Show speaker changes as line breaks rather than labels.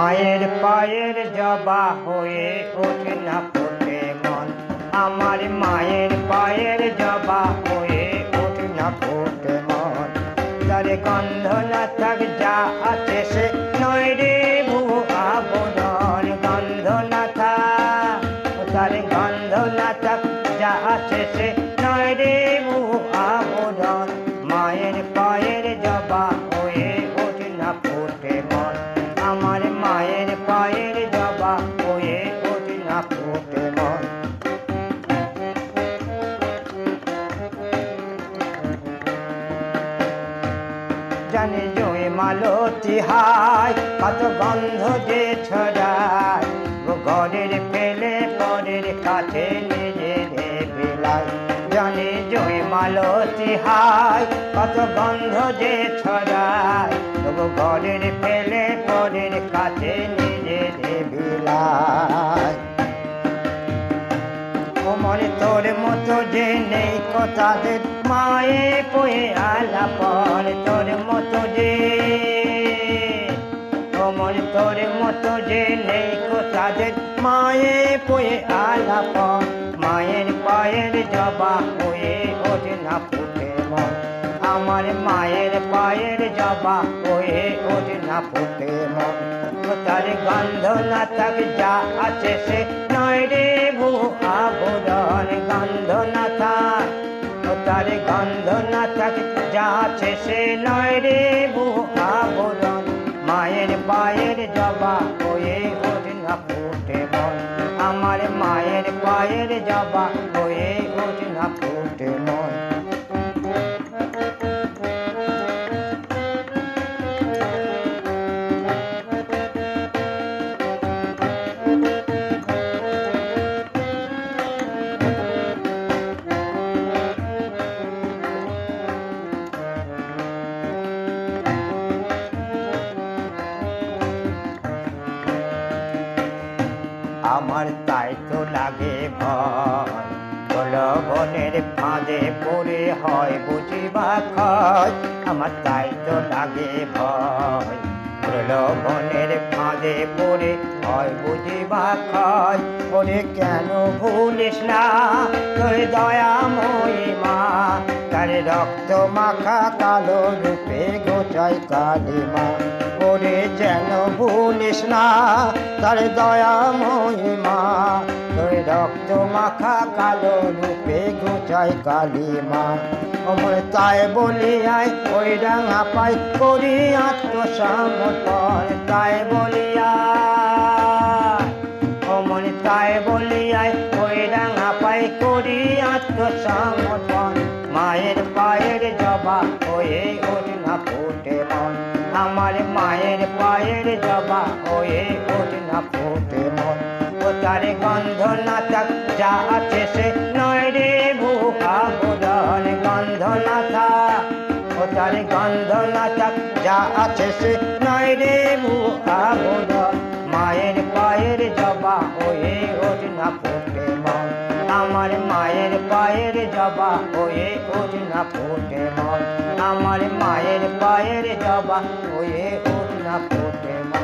মায়ের পায়ের জবা হয়ে ওঠে না ফোটে মন, আমার মায়ের পায়ের জবা হয়ে ওঠে না ফোটে মন। তারে গন্ধ না থাক যা আছে সে নয় রে ভুবো আবরণ, গন্ধ না থাক, তারে গন্ধ না থাক যা আছে সে নয় রে ভুবো আবরণ। মায়ের পায়ের জবা হয়ে ওঠে না ফোটে মন, আমার মায়ের পায়ের জবা হয়ে ওঠে না ফোটে মন। জানি জয় মালতী হায় কত গন্ধ যে ছড়ায়, ঘরের ফেলে পরের কাছে নিজের বেলায়। জানি জয় মালতী হায় কত গন্ধ যে ছড়ায়, ঘরের ফেলে পরের কাছে নিজের বেলায়। কোমর তোর মতো যে নেই কোথাদের মায়ে পয়ে আলাপন, তোর মতো যে কোমর তোর মতো যে নেই কোথাদের মায়ে পয়ে আলাপন। মায়ের পায়ের জবা হয়ে ওঠে না ফুটে মন, আমার মায়ের পায়ের জবা হয়ে ওঠে না ফুটে মন। তার গন্ধ না থাক যা আছে সে নয় রে ভুবো আবরণ, গন্ধ না থাক, তার গন্ধ না থাক যা আছে সে নয় রে ভুবো আবরণ। মায়ের পায়ের জবা হয়ে ওঠে না ফুটে মন, আমার মায়ের পায়ের জবা হয়ে ওঠে না ফুটে মন। আমার তাই তো লাগে ভয়, প্রলোভনের ফাঁদে পড়ে হয় বুঝিবা ক্ষয়। আমার তাই তো লাগে ভয়, প্রলোভনের ফাঁদে পড়ে হয় বুঝিবা ক্ষয়। ওরে কেন ভুলিস না তোর দয়াময়ী মা, তার রক্ত মাখা কালো রূপে গোচাই কালিমা। ওরে যেন ভুলিস না তার দয়াময়ী মা, তোর রক্ত মাখা কালো রূপে গোচাই কালিমা। আমার তাই বলি আয় ওই রাঙা পাই করি আত্মসমর্পণ, তাই বলিয়া অমন তাই বলিয়ায় ওই রাঙা পাই করি আত্মসমর্পণ। মায়ের পায়ের জবা হয়ে ওঠে না ফোটে মন, আমার মায়ের পায়ের জবা হয়ে ওঠে না ফোটে মন। ও তার গন্ধ না থাক যা আছে সে নয় রে ভুবো আবরণ, গন্ধ না থাক, ও তার গন্ধ না থাক যা আছে সে নয় রে ভুবো আবরণ। মায়ের পায়ের জবা হয়ে ওঠে না ফোটে মন, আমার মায়ের পায়ের জবা হয়ে ওঠে না ফোটে মন, আমার মায়ের পায়ের জবা হয়ে ওঠে না ফোটে মন।